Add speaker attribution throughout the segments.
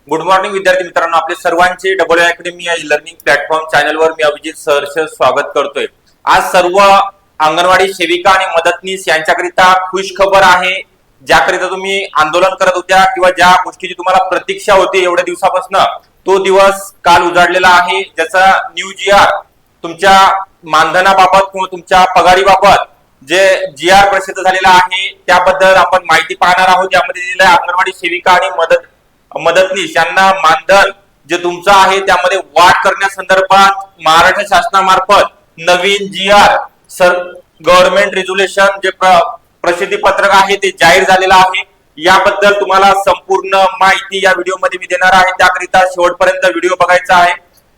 Speaker 1: Good morning विद्यार्थी मित्रांनो, आपले सर्वांचे डबल अकॅडमी या लर्निंग प्लॅटफॉर्म चॅनलवर मी अभिजित सहर्ष स्वागत करतोय। आज सर्व अंगणवाडी सेविका आणि मदतनीस यांच्याकरिता खुश खबर आहे। ज्याकरिता तुम्ही आंदोलन करत होत्या किंवा ज्या गोष्टीची तुम्हाला प्रतीक्षा होती एवढ्या दिवसापासून, तो दिवस काल उजाडलेला आहे। ज्याचा न्यू जीआर तुमच्या मानधनाबाबत किंवा तुमच्या पगारीबाबत जे जीआर प्रसिद्ध झालेला आहे त्याबद्दल आपण माहिती पाहणार आहोत। यामध्ये दिलेला आहे अंगणवाडी सेविका आणि मदतनीस यांना मानधन जे तुमचं आहे त्यामध्ये वाढ करण्यासंदर्भात महाराष्ट्र शासनामार्फत नवीन जीआर गव्हर्नमेंट रेझोल्युशन जे प्रसिद्धी पत्रक आहे ते जाहीर झालेलं आहे। याबद्दल तुम्हाला संपूर्ण माहिती या व्हिडिओमध्ये मी देणार आहे। त्याकरिता शेवटपर्यंत व्हिडिओ बघायचा आहे,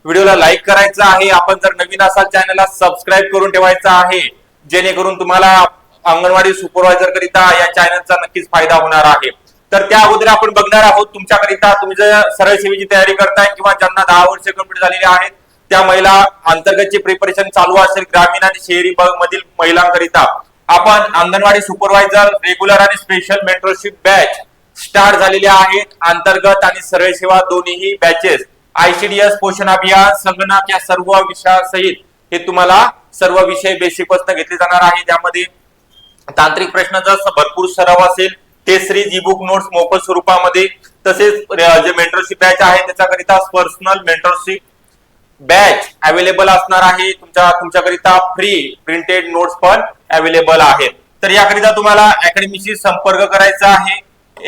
Speaker 1: व्हिडिओला लाईक करायचा आहे। आपण जर नवीन असाल चॅनलला सबस्क्राईब करून ठेवायचा आहे, जेणेकरून तुम्हाला अंगणवाडी सुपरवायझर करिता या चॅनलचा नक्कीच फायदा होणार आहे। तर त्या अगोदर आपण बघणार आहोत तुमच्याकरिता, तुम्ही जर सरळ सेवेची तयारी करताय किंवा ज्यांना 10 वर्ष कंप्लीट झालेली आहेत त्या महिला अंतर्गतची प्रिपरेशन चालू असेल ग्रामीण आणि शहरी मधील महिलांकरिता, आपण अंगणवाडी सुपरवायझर रेग्युलर आणि स्पेशल मेंटरशिप बॅच स्टार्ट झालेले आहेत। अंतर्गत आणि सरळ सेवा दोन्ही बॅचेस आयसीडीएस पोषण अभियान संगणक या सर्व विषयासहित हे तुम्हाला सर्व विषय बेसिक पासून घेतले जाणार आहे। त्यामध्ये तांत्रिक प्रश्नाचा भरपूर सराव असेल, test series e book notes मोफत स्वरूपामध्ये, तसेच जे मेंटरशिप बॅच आहे त्याच्याकरिता पर्सनल मेंटरशिप बॅच अवेलेबल असणार आहे। तुमच्याकरिता फ्री प्रिंटेड नोट्स पण अवेलेबल आहेत। तर याकरिता तुम्हाला अकॅडमीशी संपर्क करायचा आहे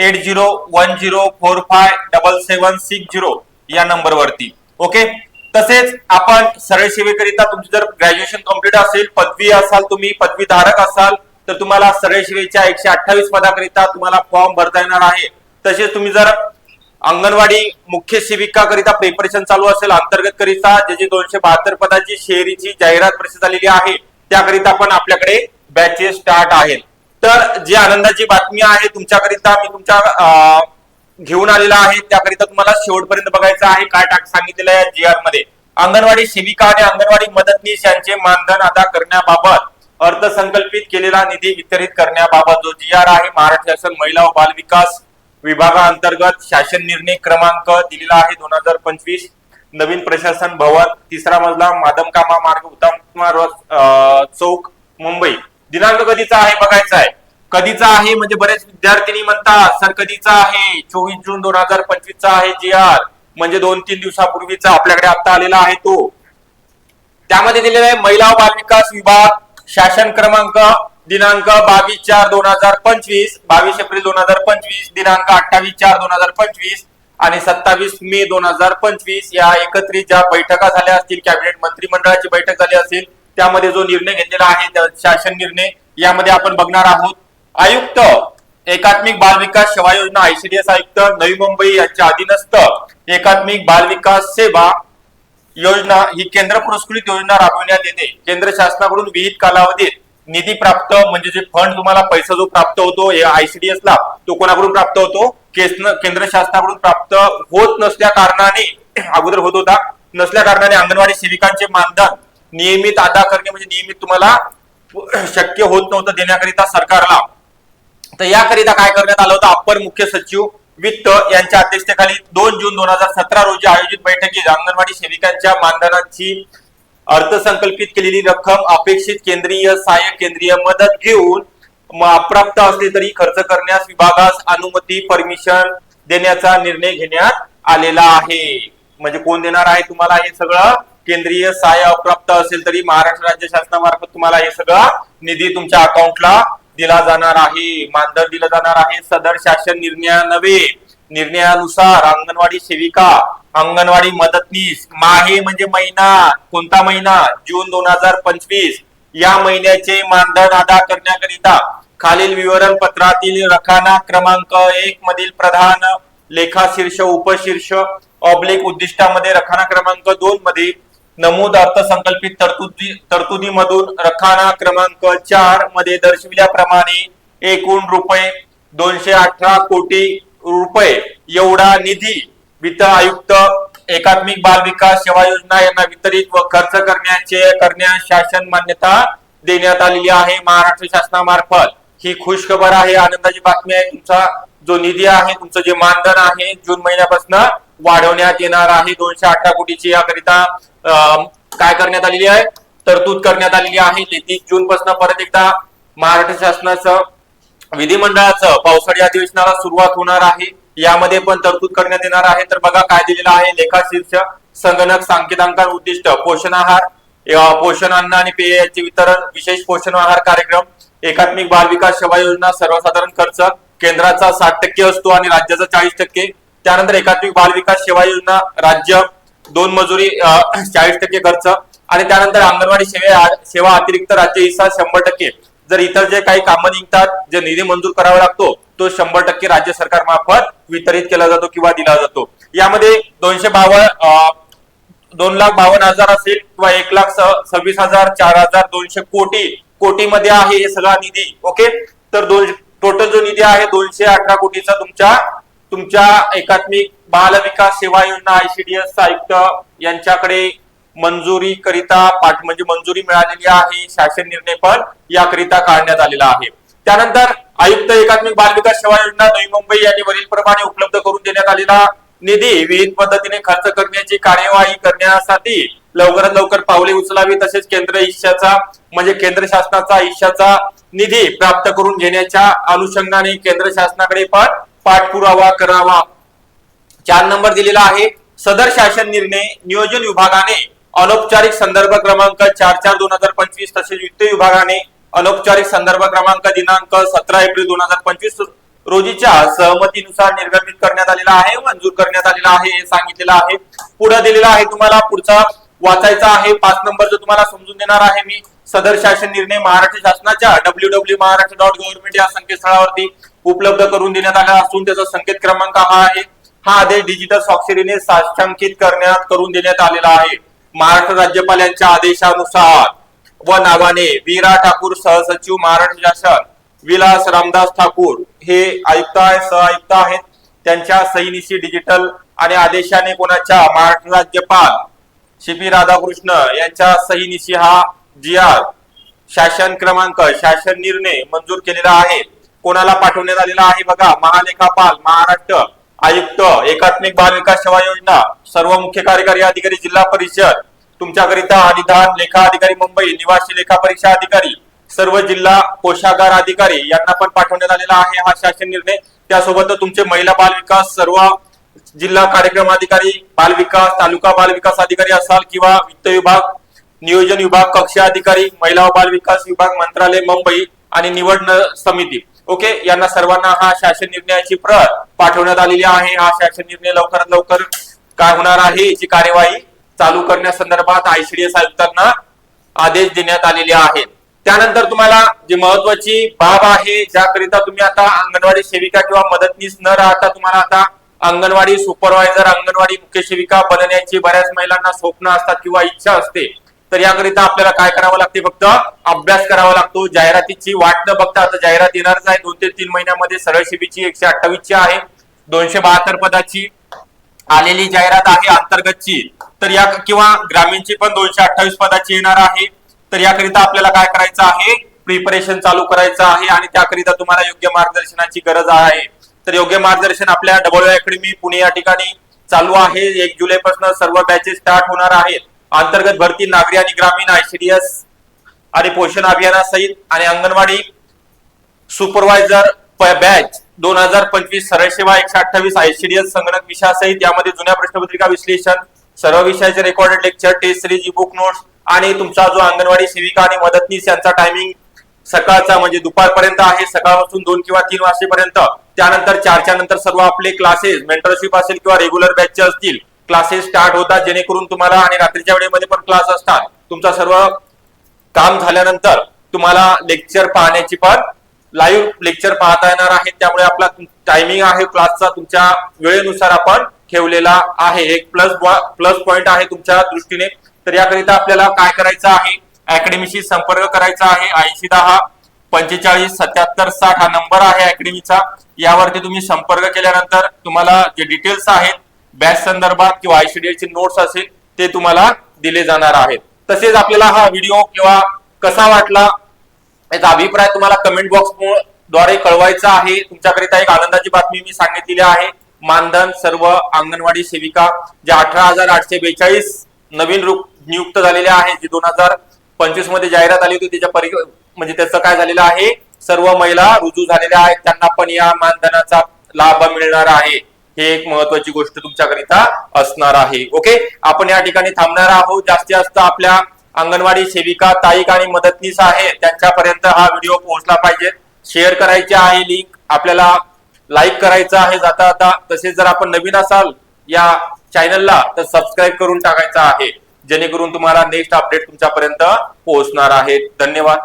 Speaker 1: 8010457760 या नंबरवरती। ओके, तसेच आपण सरळ सेवेकरिता तुमची जर ग्रॅज्युएशन कंप्लीट असेल, पदवी असाल, तुम्ही पदवीधारक असाल तर तुम्हाला सरळ सेवेच्या 128 पदाकरिता तुम्हाला फॉर्म भरता येणार आहे। तसेच तुम्ही जर अंगणवाडी मुख्य सेविका करिता प्रिपरेशन चालू असेल अंतर्गत करिता जे 272 पदाची शहरीची जाहिरात प्रसिद्ध झालेली आहे त्याकरिता पण आपल्याकडे बॅचेस स्टार्ट आहेत। तर जी आनंदाची बातमी आहे तुमच्याकरिता मी तुमच्या घेऊन आलेला आहे, त्याकरिता तुम्हाला शेवटपर्यंत बघायचं आहे। काय सांगितलेलं आहे जीआर मध्ये, अंगणवाडी सेविका आणि अंगणवाडी मदतनीस यांचे मानधन अदा करण्याबाबत अर्थसंकल्पित केलेला निधी वितरित करण्याबाबत जो जीआर आहे महाराष्ट्र शासन महिला व बाल विकास विभागाअंतर्गत शासन निर्णय क्रमांक दिलेला आहे 2025, नवीन प्रशासन भवन, 3रा मजला, मादमकामा मार्ग, उत्तम चौक, मुंबई। दिनांक कधीचा आहे बघायचा आहे। कधीचा आहे म्हणजे बरेच विद्यार्थी म्हणतात सर कधीचा आहे, 24 जून 2025 चा आहे जीआर, म्हणजे 2-3 दिवसापूर्वीचा आपल्याकडे आता आलेला आहे तो। त्यामध्ये दिलेला आहे महिला व बाल विकास विभाग शासन क्रमांक दिनांक 22/4/2025, 22 एप्रिल 2025, दिनांक 28/4/2025 आणि 27 मे 2025 या एकत्रित ज्या बैठका झाल्या असतील, कॅबिनेट मंत्रिमंडळाची बैठक झाली असेल, त्यामध्ये जो निर्णय घेतलेला आहे शासन निर्णय, यामध्ये आपण बघणार आहोत। आयुक्त एकात्मिक बाल विकास सेवा योजना आयसीडीएस आयुक्त नवी मुंबई यांच्या अधीनस्थ एकात्मिक बाल विकास सेवा योजना ही केंद्र पुरस्कृत योजना राबविण्यात येते। केंद्र शासनाकडून विहित कालावधीत निधी प्राप्त म्हणजे जे फंड तुम्हाला पैसा जो प्राप्त होतो आयसीडीएस ला, तो कोणाकडून प्राप्त होतो, केंद्र शासनाकडून प्राप्त होत नसल्या कारणाने, अगोदर होत होता नसल्या कारणाने अंगणवाडी सेविकांचे मानधन नियमित अदा करणे म्हणजे नियमित तुम्हाला शक्य होत नव्हतं देण्याकरिता सरकारला। तर याकरिता काय करण्यात आलं होतं, अप्पर मुख्य सचिव वित्त यांच्या अध्यक्षतेखाली 2 जून 2017 रोजी आयोजित बैठकीत अंगणवाडी सेविकांच्या मानधनाची अर्थसंकल्पित केलेली रक्कम अपेक्षित केंद्रीय सहाय्यक केंद्रीय मदत घेऊन अप्राप्त असले तरी खर्च करण्यास विभागास अनुमती परमिशन देण्याचा निर्णय घेण्यात आलेला आहे। म्हणजे कोण देणार आहे तुम्हाला हे सगळं, केंद्रीय सहाय्य अप्राप्त असेल तरी महाराष्ट्र राज्य शासनामार्फत तुम्हाला हे सगळं निधी तुमच्या अकाउंटला दिला जाणार आहे, मानधन दिलं जाणार आहे। सदर शासन निर्णयानुसार अंगणवाडी सेविका, अंगणवाडी मदतनीस माहे म्हणजे महिना, कोणता महिना, जून 2025 या महिन्याचे मानधन अदा करण्याकरिता खालील विवरण पत्रातील रखाना क्रमांक 1 मधील प्रधान लेखा शीर्ष उपशीर्ष उद्दिष्टामध्ये रखाना क्रमांक 2 मध्ये नमूद अर्थसंकल्पित तरतुदीमधून रखाना क्रमांक 4 मध्ये दर्शविल्याप्रमाणे एकूण रुपये 218 कोटी रुपये एवढा निधी वित्त आयुक्त एकात्मिक बाल विकास सेवा योजना यांना वितरित व खर्च करण्यास शासन मान्यता देण्यात आलेली आहे महाराष्ट्र शासनामार्फत। ही खुश खबर आहे, आनंदाची बातमी आहे। तुमचा जो निधी आहे, तुमचं जे मानधन आहे जून महिन्यापासून वाढवण्यात येणार आहे. 218 कोटीची याकरिता काय करण्यात आलेली आहे, तरतूद करण्यात आलेली आहे. 33 जून पासून परत एकदा महाराष्ट्र शासनाचं विधिमंडळाचं पावसाळी अधिवेशनाला सुरुवात होणार आहे. यामध्ये पण तरतूद करण्यात येणार आहे. तर बघा काय दिलेलं आहे, लेखा शीर्ष संगणक सांकेतांकन उद्दिष्ट पोषण आहार, पोषण अन्न आणि पेय याचे वितरण, विशेष पोषण आहार कार्यक्रम, एकात्मिक बाल विकास सेवा योजना, सर्वसाधारण खर्च केंद्राचा 60% असतो आणि राज्याचा 40%. त्यानंतर एकात्मिक बाल विकास सेवा योजना राज्य 2 मजुरी 40% खर्च आणि त्यानंतर अंगणवाडी सेवा अतिरिक्त राज्य हिस्सा 100%. जर इतर जे काही कामं निघतात, जे निधी मंजूर करावा लागतो तो 100% राज्य सरकार मार्फत वितरित केला जातो किंवा दिला जातो. यामध्ये 2,52,000 असेल किंवा 1,26,000 4,200 कोटीमध्ये आहे हे सगळा निधी. ओके, तर टोटल जो निधी आहे 218 कोटीचा तुमच्या एकात्मिक बाल विकास सेवा योजना ICDS आयुक्त यांच्याकडे मंजुरी करिता म्हणजे मंजुरी मिळालेली आहे. शासन निर्णय पण याकरिता काढण्यात आलेला आहे. त्यानंतर आयुक्त एकात्मिक बाल विकास सेवा योजना नवी मुंबई यांनी वरील प्रमाणे उपलब्ध करून देण्यात आलेला निधी विविध पद्धतीने खर्च करण्याची कार्यवाही करण्यासाठी लवकरात लवकर पावले उचलावी. तसेच केंद्र हिश्श्याचा म्हणजे केंद्र शासनाचा हिश्श्याचा निधी प्राप्त करून घेण्याच्या अनुषंगाने केंद्र शासनाकडे पण पाठपुरावा करावा. 4 नंबर दिलेला आहे, सदर शासन निर्णय नियोजन विभागाने अनौपचारिक संदर्भ क्रमांक 4/4/2025 तसेच वित्त विभागाने अनौपचारिक संदर्भ क्रमांक दिनांक 17 एप्रिल 2025 रोजीच्या सहमतीनुसार निर्गमित करण्यात आलेला आहे, मंजूर करण्यात आलेला आहे हे सांगितलेलं आहे. पुढे दिलेला आहे, तुम्हाला पुढचा वाचायचा आहे. 5 नंबरचं तुम्हाला समजून देणार आहे मी. सदर शासन निर्णय महाराष्ट्र शासनाच्या www.maharashtra.government या संकेतस्थळावरती उपलब्ध करून देण्यात आला असून त्याचा संकेत क्रमांक हा आहे. हा आदेश डिजिटल स्वाक्षरीने साक्षांकित करून देण्यात आलेला आहे. महाराष्ट्र राज्यपाल यांच्या आदेशानुसार व नावाने वीरा ठाकूर सहसचिव महाराष्ट्र शासन, विलास रामदास ठाकूर हे आयुक्त आहेत, सहआयुक्त आहेत. त्यांच्या सहीनिशी डिजिटल आणि आदेशाने कोणाच्या महाराष्ट्र राज्यपाल CP राधाकृष्ण यांच्या सहीनिशी हा GR शासन क्रमांक शासन निर्णय मंजूर केलेला आहे. कोणाला पाठवण्यात आलेला आहे बघा, महालेखापाल महाराष्ट्र आयुक्त एकात्मिक बाल विकास सेवा योजना, सर्व मुख्य कार्यकारी अधिकारी जिल्हा परिषद तुमच्याकरिता, अनुदान लेखा अधिकारी मुंबई, निवासी लेखा परीक्षा अधिकारी, सर्व जिल्हा कोषागार अधिकारी यांना पण पाठवण्यात आलेला आहे हा शासन निर्णय. त्यासोबत तुमचे महिला बाल विकास सर्व जिल्हा कार्यक्रम अधिकारी, बाल विकास तालुका बाल विकास अधिकारी असाल किंवा वित्त विभाग, नियोजन विभाग कक्ष अधिकारी, महिला व बाल विकास विभाग मंत्रालय मुंबई आणि निवड समिती, ओके, यांना सर्वांना हा शासन निर्णयाची प्रत पाठवण्यात आलेली आहे. हा शासन निर्णय लवकरात लवकर काय होणार आहे याची कार्यवाही चालू करण्यासंदर्भात ICDS आयुक्तांना आदेश देण्यात आलेले आहेत. त्यानंतर तुम्हाला जी महत्वाची बाब आहे, ज्याकरिता तुम्ही आता अंगणवाडी सेविका किंवा मदतनीस न राहता तुम्हाला आता अंगणवाडी सुपरवायझर, अंगणवाडी मुख्य सेविका बनण्याची बऱ्याच महिलांना स्वप्न असतात किंवा इच्छा असते. तर याकरिता आपल्याला काय करावं लागते, फक्त अभ्यास करावा लागतो. जाहिरातीची वाट न बघता आता जाहिरात येणारच आहे 2 ते 3 महिन्यामध्ये. सरळ सेवेची 128 ची आहे, 272 पदाची आलेली जाहिरात आहे अंतर्गतची. तर या किंवा ग्रामीणची पण 228 पदाची येणार आहे. तर याकरिता आपल्याला काय करायचं आहे, प्रिपरेशन चालू करायचं आहे आणि त्याकरिता तुम्हाला योग्य मार्गदर्शनाची गरज आहे. तर योग्य मार्गदर्शन आपल्या WY अकॅडमी पुणे या ठिकाणी चालू आहे. 1 जुलै पासून सर्व बॅचेस स्टार्ट होणार आहेत. अंतर्गत भरती, नागरी आणि ग्रामीण, ICDS आणि पोषण अभियानासहित आणि अंगणवाडी सुपरवायझर बॅच 2025 सरळ सेवा 128 ICDS संगणक विषयासहित. यामध्ये जुन्या प्रश्नपत्रिका विश्लेषण, सर्व विषयाचे recorded lecture, test series, book notes आणि तुमचा जो अंगणवाडी सेविका आणि मदतनीस यांचा टायमिंग सकाळचा म्हणजे दुपारपर्यंत आहे, सकाळपासून 2 किंवा 3 वाजेपर्यंत. त्यानंतर 4च्या नंतर सर्व आपले क्लासेस, मेंटरशिप असेल किंवा रेग्युलर बॅचचे असतील, क्लासेस स्टार्ट होतात, जेणेकरून तुम्हाला आणि रात्रीच्या वेळेमध्ये पण क्लास असतात. तुमचा सर्व काम झाल्यानंतर तुम्हाला लेक्चर पाहण्याची पण लाईव्ह लेक्चर पाहता येणार आहे. त्यामुळे आपला टायमिंग आहे क्लासचा तुमच्या वेळेनुसार आपण ठेवलेला आहे. एक प्लस पॉइंट आहे तुमच्या दृष्टीने. तर याकरिता आपल्याला काय करायचं आहे, अकॅडमीशी संपर्क करायचा आहे. 8010 45 77 60 हा नंबर आहे अकॅडमीचा. यावरती तुम्ही संपर्क केल्यानंतर तुम्हाला जे डिटेल्स आहेत बॅच संदर्भात किंवा ICDS चे नोट्स असेल ते तुम्हाला दिले जाणार आहेत. तसेच आपल्याला हा व्हिडिओ किंवा कसा वाटला याचा अभिप्राय तुम्हाला कमेंट बॉक्स द्वारे कळवायचा आहे. तुमच्याकरिता एक आनंदाची बातमी मी सांगितलेली आहे. मानधन सर्व अंगणवाडी सेविका जे 18,842 नवीन नियुक्त झालेले आहेत, जे 2025 मध्ये जाहिरात आली होती त्याच्या म्हणजे त्याचं काय झालेलं आहे, सर्व महिला रुजू झालेल्या आहेत, त्यांना पण या मानधनाचा लाभ मिळणार आहे. हे एक महत्वाची गोष्ट तुमच्याकरिता असणार आहे. ओके, आपण या ठिकाणी थांबणार आहोत. जास्तीत जास्त आपल्या अंगणवाडी सेविका ताई आणि मदतनीस आहे त्यांच्यापर्यंत हा व्हिडिओ पोहोचला पाहिजे. शेअर करायचे आहे, लिंक आपल्याला लाईक करायचं आहे जाता जाता. तसेच जर आपण नवीन असाल या चॅनलला तर सबस्क्राईब करून टाकायचं आहे, जेणेकरून तुम्हाला नेक्स्ट अपडेट तुमच्यापर्यंत पोहोचणार आहे. धन्यवाद.